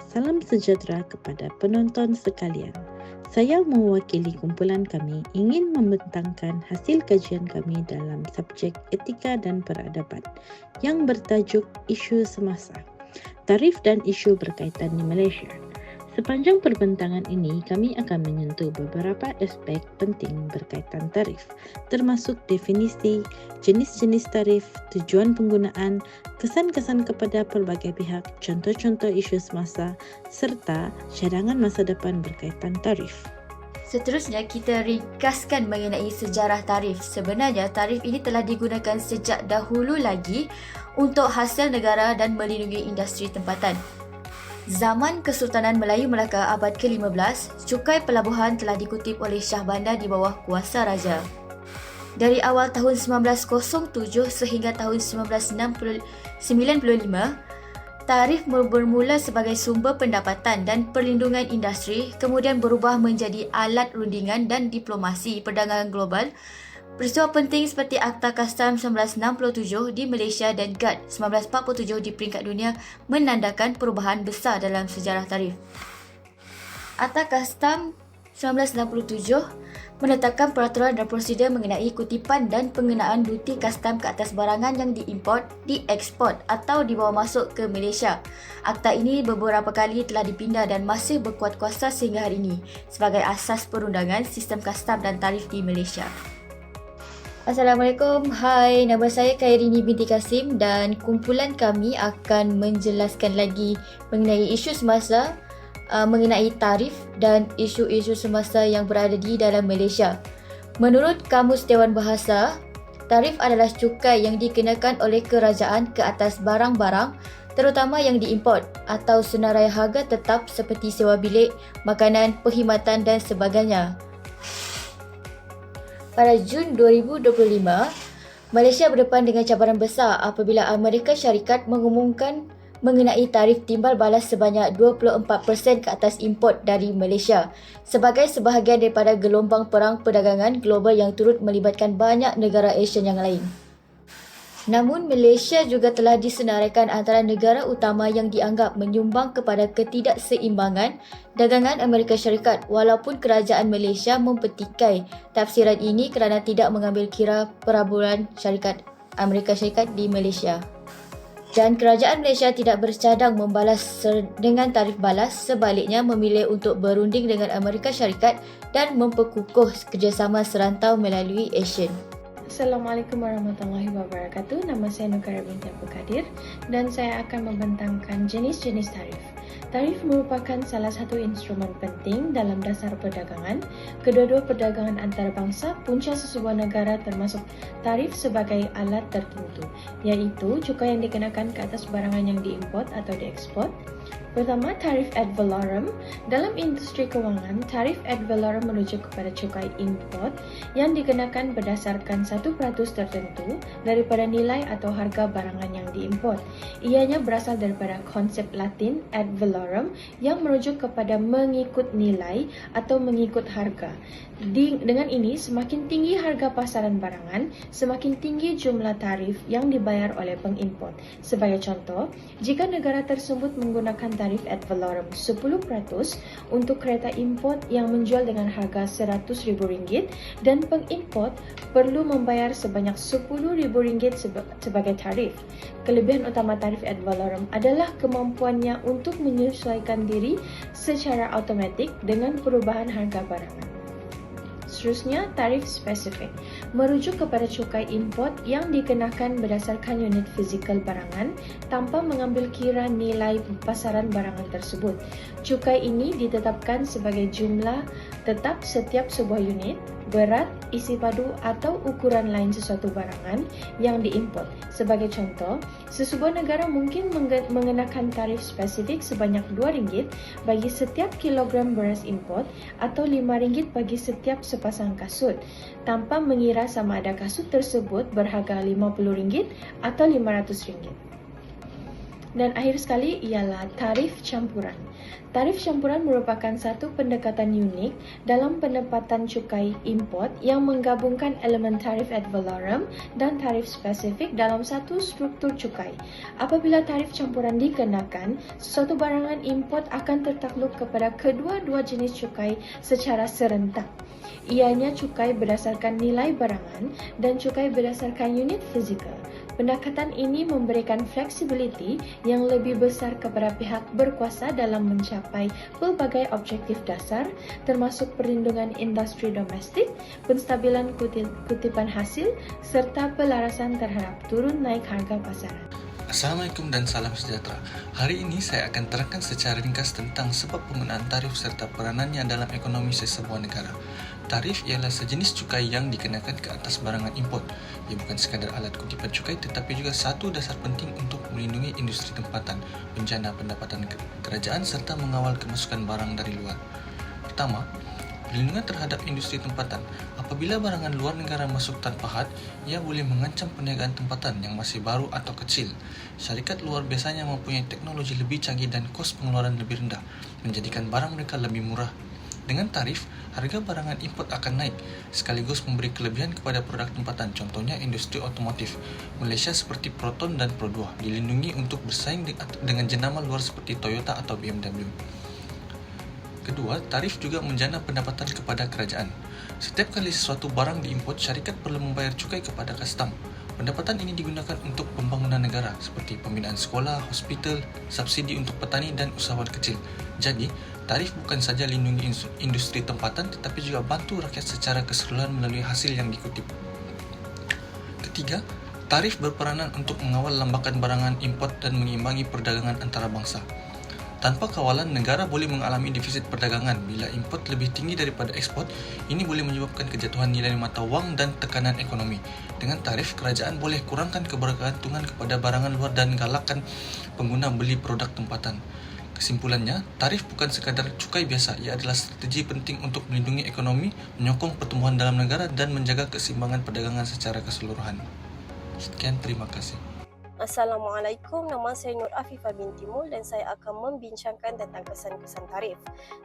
Salam sejahtera kepada penonton sekalian. Saya mewakili kumpulan kami ingin membentangkan hasil kajian kami dalam subjek etika dan peradaban yang bertajuk isu semasa, tarif dan isu berkaitan di Malaysia. Sepanjang perbentangan ini, kami akan menyentuh beberapa aspek penting berkaitan tarif, termasuk definisi, jenis-jenis tarif, tujuan penggunaan, kesan-kesan kepada pelbagai pihak, contoh-contoh isu semasa, serta cadangan masa depan berkaitan tarif. Seterusnya, kita ringkaskan mengenai sejarah tarif. Sebenarnya, tarif ini telah digunakan sejak dahulu lagi untuk hasil negara dan melindungi industri tempatan. Zaman Kesultanan Melayu Melaka abad ke-15, cukai pelabuhan telah dikutip oleh Shah Bandar di bawah kuasa raja. Dari awal tahun 1907 sehingga tahun 1995, tarif bermula sebagai sumber pendapatan dan perlindungan industri, kemudian berubah menjadi alat rundingan dan diplomasi perdagangan global. Peristiwa penting seperti Akta Kastam 1967 di Malaysia dan GATT 1947 di peringkat dunia menandakan perubahan besar dalam sejarah tarif. Akta Kastam 1967 menetapkan peraturan dan prosedur mengenai kutipan dan pengenaan duti kastam ke atas barangan yang diimport, dieksport atau dibawa masuk ke Malaysia. Akta ini beberapa kali telah dipindah dan masih berkuat kuasa sehingga hari ini sebagai asas perundangan sistem kastam dan tarif di Malaysia. Assalamualaikum, hai, nama saya Khairini binti Kasim dan kumpulan kami akan menjelaskan lagi mengenai isu semasa, mengenai tarif dan isu-isu semasa yang berada di dalam Malaysia. Menurut Kamus Dewan Bahasa, tarif adalah cukai yang dikenakan oleh kerajaan ke atas barang-barang terutama yang diimport atau senarai harga tetap seperti sewa bilik, makanan, perkhidmatan dan sebagainya. Pada Jun 2025, Malaysia berdepan dengan cabaran besar apabila Amerika Syarikat mengumumkan mengenai tarif timbal balas sebanyak 24% ke atas import dari Malaysia sebagai sebahagian daripada gelombang perang perdagangan global yang turut melibatkan banyak negara Asia yang lain. Namun, Malaysia juga telah disenaraikan antara negara utama yang dianggap menyumbang kepada ketidakseimbangan dagangan Amerika Syarikat walaupun kerajaan Malaysia mempetikai tafsiran ini kerana tidak mengambil kira peraburan syarikat Amerika Syarikat di Malaysia. Dan kerajaan Malaysia tidak bercadang membalas dengan tarif balas, sebaliknya memilih untuk berunding dengan Amerika Syarikat dan memperkukuh kerjasama serantau melalui ASEAN. Assalamualaikum warahmatullahi wabarakatuh. Nama saya Nukara binti Abdul Kadir dan saya akan membentangkan jenis-jenis tarif. Tarif merupakan salah satu instrumen penting dalam dasar perdagangan. Kedua-dua perdagangan antarabangsa punca sesebuah negara termasuk tarif sebagai alat tertentu, iaitu cukai yang dikenakan ke atas barangan yang diimport atau diekspor. Pertama, tarif ad valorem. Dalam industri kewangan, tarif ad valorem merujuk kepada cukai import yang dikenakan berdasarkan 1% tertentu daripada nilai atau harga barangan yang diimport. Ianya berasal daripada konsep Latin ad valorem yang merujuk kepada mengikut nilai atau mengikut harga. Dengan ini, semakin tinggi harga pasaran barangan, semakin tinggi jumlah tarif yang dibayar oleh pengimport. Sebagai contoh, jika negara tersebut menggunakan tarif ad valorem 10% untuk kereta import yang menjual dengan harga RM100,000 dan pengimport perlu membayar sebanyak RM10,000 sebagai tarif. Kelebihan utama tarif ad valorem adalah kemampuannya untuk menyesuaikan diri secara automatik dengan perubahan harga barangan. Seterusnya, tarif spesifik merujuk kepada cukai import yang dikenakan berdasarkan unit fizikal barangan tanpa mengambil kira nilai pasaran barangan tersebut. Cukai ini ditetapkan sebagai jumlah tetap setiap sebuah unit, berat, isi padu atau ukuran lain sesuatu barangan yang diimport. Sebagai contoh, sesebuah negara mungkin mengenakan tarif spesifik sebanyak RM2 bagi setiap kilogram beras import atau RM5 bagi setiap sepasang kasut, tanpa mengira sama ada kasut tersebut berharga RM50 atau RM500. Dan akhir sekali ialah tarif campuran. Tarif campuran merupakan satu pendekatan unik dalam penempatan cukai import yang menggabungkan elemen tarif ad valorem dan tarif spesifik dalam satu struktur cukai. Apabila tarif campuran dikenakan, sesuatu barangan import akan tertakluk kepada kedua-dua jenis cukai secara serentak. Ianya cukai berdasarkan nilai barangan dan cukai berdasarkan unit fizikal. Pendekatan ini memberikan fleksibiliti yang lebih besar kepada pihak berkuasa dalam mencapai pelbagai objektif dasar termasuk perlindungan industri domestik, penstabilan kutipan hasil serta pelarasan terhadap turun naik harga pasaran. Assalamualaikum dan salam sejahtera. Hari ini saya akan terangkan secara ringkas tentang sebab penggunaan tarif serta peranannya dalam ekonomi sesebuah negara. Tarif ialah sejenis cukai yang dikenakan ke atas barangan import. Ia bukan sekadar alat kutipan cukai tetapi juga satu dasar penting untuk melindungi industri tempatan, menjana pendapatan kerajaan serta mengawal kemasukan barang dari luar. Pertama, perlindungan terhadap industri tempatan. Apabila barangan luar negara masuk tanpa had, ia boleh mengancam perniagaan tempatan yang masih baru atau kecil. Syarikat luar biasanya mempunyai teknologi lebih canggih dan kos pengeluaran lebih rendah, menjadikan barang mereka lebih murah. Dengan tarif, harga barangan import akan naik, sekaligus memberi kelebihan kepada produk tempatan, contohnya industri otomotif. Malaysia seperti Proton dan Pro 2 dilindungi untuk bersaing dengan jenama luar seperti Toyota atau BMW. Kedua, tarif juga menjana pendapatan kepada kerajaan. Setiap kali sesuatu barang diimport, syarikat perlu membayar cukai kepada kastam. Pendapatan ini digunakan untuk pembangunan negara seperti pembinaan sekolah, hospital, subsidi untuk petani dan usahawan kecil. Jadi, tarif bukan saja lindungi industri tempatan tetapi juga bantu rakyat secara keseluruhan melalui hasil yang dikutip. Ketiga, tarif berperanan untuk mengawal lambakan barangan import dan mengimbanggi perdagangan antara bangsa. Tanpa kawalan, negara boleh mengalami defisit perdagangan. Bila import lebih tinggi daripada ekspor, ini boleh menyebabkan kejatuhan nilai mata wang dan tekanan ekonomi. Dengan tarif, kerajaan boleh kurangkan kebergantungan kepada barangan luar dan galakkan pengguna beli produk tempatan. Kesimpulannya, tarif bukan sekadar cukai biasa, ia adalah strategi penting untuk melindungi ekonomi, menyokong pertumbuhan dalam negara dan menjaga keseimbangan perdagangan secara keseluruhan. Sekian, terima kasih. Assalamualaikum, nama saya Nur Afifah binti Mul dan saya akan membincangkan tentang kesan-kesan tarif.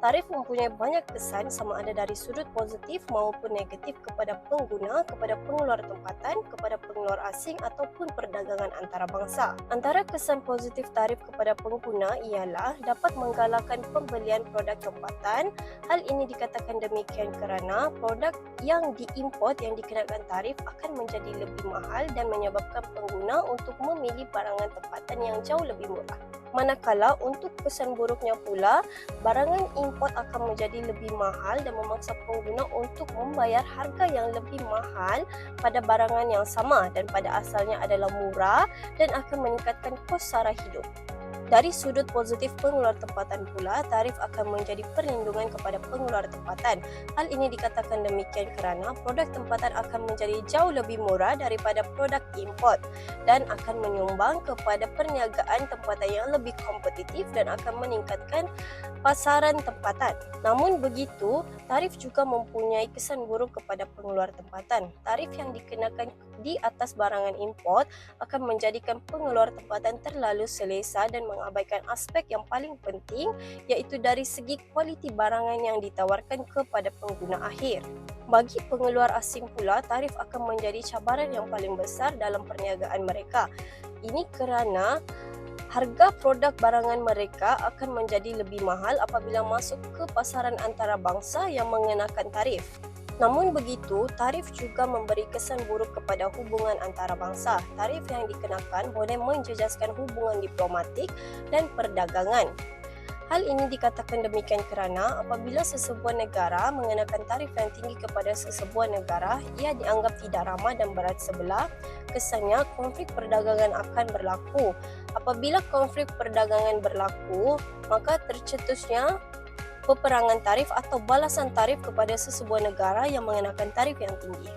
Tarif mempunyai banyak kesan sama ada dari sudut positif maupun negatif kepada pengguna, kepada pengeluar tempatan, kepada pengeluar asing ataupun perdagangan antarabangsa. Antara kesan positif tarif kepada pengguna ialah dapat menggalakkan pembelian produk tempatan. Hal ini dikatakan demikian kerana produk yang diimport yang dikenakan tarif akan menjadi lebih mahal dan menyebabkan pengguna untuk memilih barangan tempatan yang jauh lebih murah. Manakala untuk kesan buruknya pula, barangan import akan menjadi lebih mahal dan memaksa pengguna untuk membayar harga yang lebih mahal pada barangan yang sama dan pada asalnya adalah murah dan akan meningkatkan kos sara hidup. Dari sudut positif pengeluar tempatan pula, tarif akan menjadi perlindungan kepada pengeluar tempatan. Hal ini dikatakan demikian kerana produk tempatan akan menjadi jauh lebih murah daripada produk import dan akan menyumbang kepada perniagaan tempatan yang lebih kompetitif dan akan meningkatkan pasaran tempatan. Namun begitu, tarif juga mempunyai kesan buruk kepada pengeluar tempatan. Tarif yang dikenakan di atas barangan import akan menjadikan pengeluar tempatan terlalu selesa dan mengabaikan aspek yang paling penting, iaitu dari segi kualiti barangan yang ditawarkan kepada pengguna akhir. Bagi pengeluar asing pula, tarif akan menjadi cabaran yang paling besar dalam perniagaan mereka. Ini kerana harga produk barangan mereka akan menjadi lebih mahal apabila masuk ke pasaran antarabangsa yang mengenakan tarif. Namun begitu, tarif juga memberi kesan buruk kepada hubungan antarabangsa. Tarif yang dikenakan boleh menjejaskan hubungan diplomatik dan perdagangan. Hal ini dikatakan demikian kerana apabila sesebuah negara mengenakan tarif yang tinggi kepada sesebuah negara, ia dianggap tidak ramah dan berat sebelah. Kesannya, konflik perdagangan akan berlaku. Apabila konflik perdagangan berlaku, maka tercetusnya peperangan tarif atau balasan tarif kepada sesebuah negara yang mengenakan tarif yang tinggi.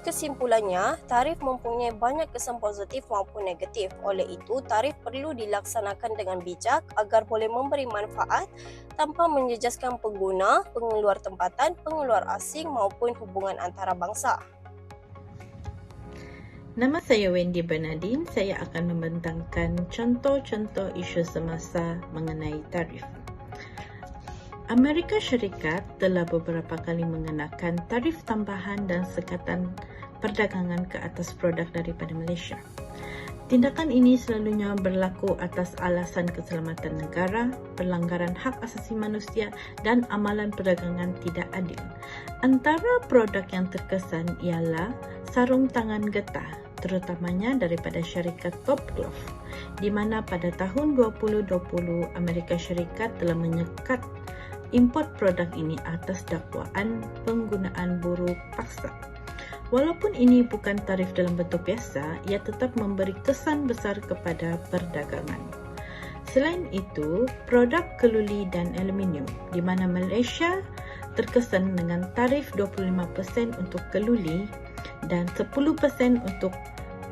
Kesimpulannya, tarif mempunyai banyak kesan positif maupun negatif. Oleh itu, tarif perlu dilaksanakan dengan bijak agar boleh memberi manfaat tanpa menjejaskan pengguna, pengeluar tempatan, pengeluar asing maupun hubungan antarabangsa. Nama saya Wendy Bernardine. Saya akan membentangkan contoh-contoh isu semasa mengenai tarif. Amerika Syarikat telah beberapa kali mengenakan tarif tambahan dan sekatan perdagangan ke atas produk daripada Malaysia. Tindakan ini selalunya berlaku atas alasan keselamatan negara, pelanggaran hak asasi manusia dan amalan perdagangan tidak adil. Antara produk yang terkesan ialah sarung tangan getah, terutamanya daripada syarikat Top Glove, di mana pada tahun 2020 Amerika Syarikat telah menyekat import produk ini atas dakwaan penggunaan buruh paksa. Walaupun ini bukan tarif dalam bentuk biasa, ia tetap memberi kesan besar kepada perdagangan. Selain itu, produk keluli dan aluminium, di mana Malaysia terkesan dengan tarif 25% untuk keluli dan 10% untuk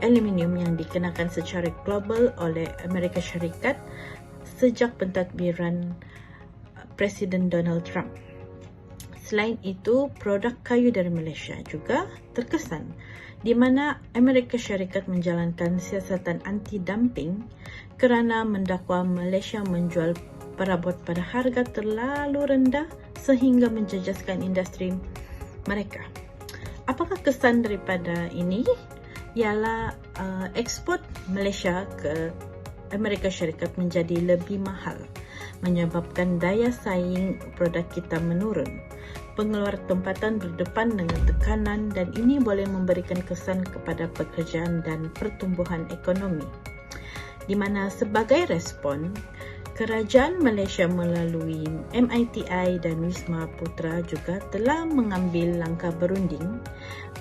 aluminium yang dikenakan secara global oleh Amerika Syarikat sejak pentadbiran Presiden Donald Trump. Selain itu, produk kayu dari Malaysia juga terkesan, di mana Amerika Syarikat menjalankan siasatan anti-dumping kerana mendakwa Malaysia menjual perabot pada harga terlalu rendah sehingga menjejaskan industri mereka. Apakah kesan daripada ini? Ialah ekspor Malaysia ke Amerika Syarikat menjadi lebih mahal, menyebabkan daya saing produk kita menurun. Pengeluar tempatan berdepan dengan tekanan dan ini boleh memberikan kesan kepada pekerjaan dan pertumbuhan ekonomi. Di mana sebagai respon, Kerajaan Malaysia melalui MITI dan Wisma Putra juga telah mengambil langkah berunding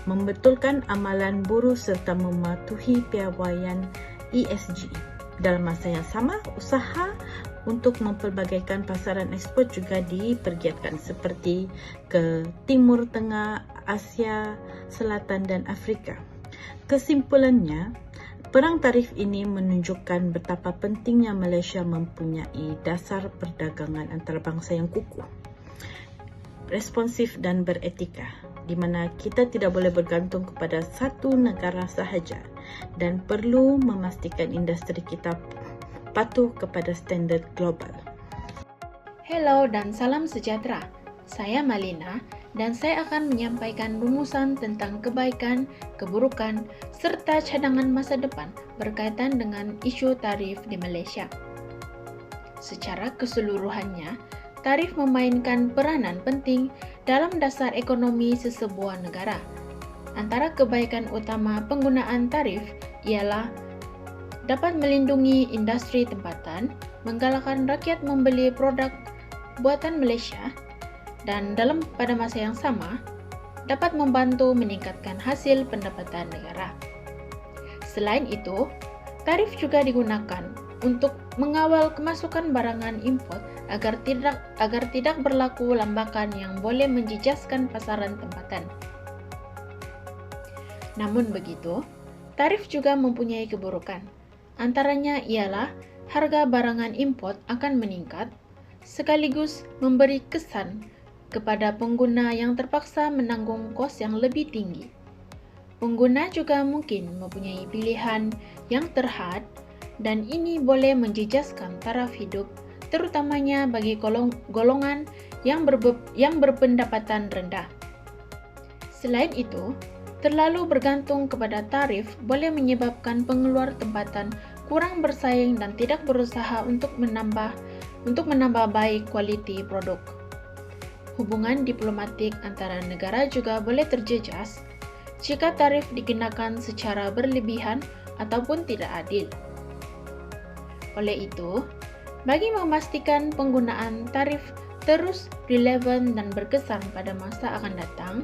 membetulkan amalan buruh serta mematuhi piawaian ESG. Dalam masa yang sama, usaha untuk mempelbagaikan pasaran ekspor juga dipergiatkan seperti ke Timur Tengah, Asia Selatan dan Afrika. Kesimpulannya, perang tarif ini menunjukkan betapa pentingnya Malaysia mempunyai dasar perdagangan antarabangsa yang kukuh, responsif dan beretika, di mana kita tidak boleh bergantung kepada satu negara sahaja dan perlu memastikan industri kita patuh kepada standard global. Hello dan salam sejahtera. Saya Malina dan saya akan menyampaikan rumusan tentang kebaikan, keburukan serta cadangan masa depan berkaitan dengan isu tarif di Malaysia. Secara keseluruhannya, tarif memainkan peranan penting dalam dasar ekonomi sesebuah negara. Antara kebaikan utama penggunaan tarif ialah dapat melindungi industri tempatan, menggalakkan rakyat membeli produk buatan Malaysia, dan pada masa yang sama, dapat membantu meningkatkan hasil pendapatan negara. Selain itu, tarif juga digunakan untuk mengawal kemasukan barangan import agar tidak berlaku lambakan yang boleh menjejaskan pasaran tempatan. Namun begitu, tarif juga mempunyai keburukan. Antaranya ialah harga barangan import akan meningkat, sekaligus memberi kesan kepada pengguna yang terpaksa menanggung kos yang lebih tinggi. Pengguna juga mungkin mempunyai pilihan yang terhad dan ini boleh menjejaskan taraf hidup, terutamanya bagi golongan yang berpendapatan rendah. Selain itu, terlalu bergantung kepada tarif boleh menyebabkan pengeluar tempatan kurang bersaing dan tidak berusaha untuk menambah baik kualiti produk. Hubungan diplomatik antara negara juga boleh terjejas jika tarif dikenakan secara berlebihan ataupun tidak adil. Oleh itu, bagi memastikan penggunaan tarif terus relevan dan berkesan pada masa akan datang,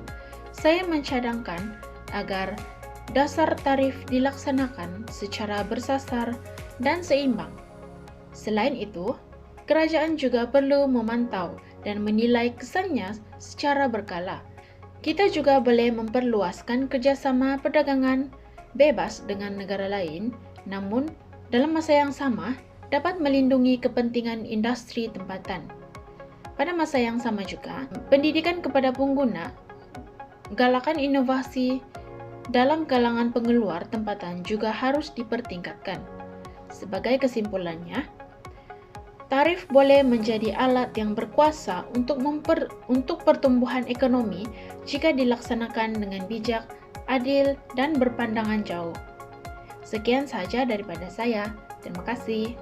saya mencadangkan agar dasar tarif dilaksanakan secara bersasar dan seimbang. Selain itu, kerajaan juga perlu memantau dan menilai kesannya secara berkala. Kita juga boleh memperluaskan kerjasama perdagangan bebas dengan negara lain, namun dalam masa yang sama dapat melindungi kepentingan industri tempatan. Pada masa yang sama juga, pendidikan kepada pengguna, galakan inovasi dalam kalangan pengeluar tempatan juga harus dipertingkatkan. Sebagai kesimpulannya, tarif boleh menjadi alat yang berkuasa untuk pertumbuhan ekonomi jika dilaksanakan dengan bijak, adil, dan berpandangan jauh. Sekian saja daripada saya. Terima kasih.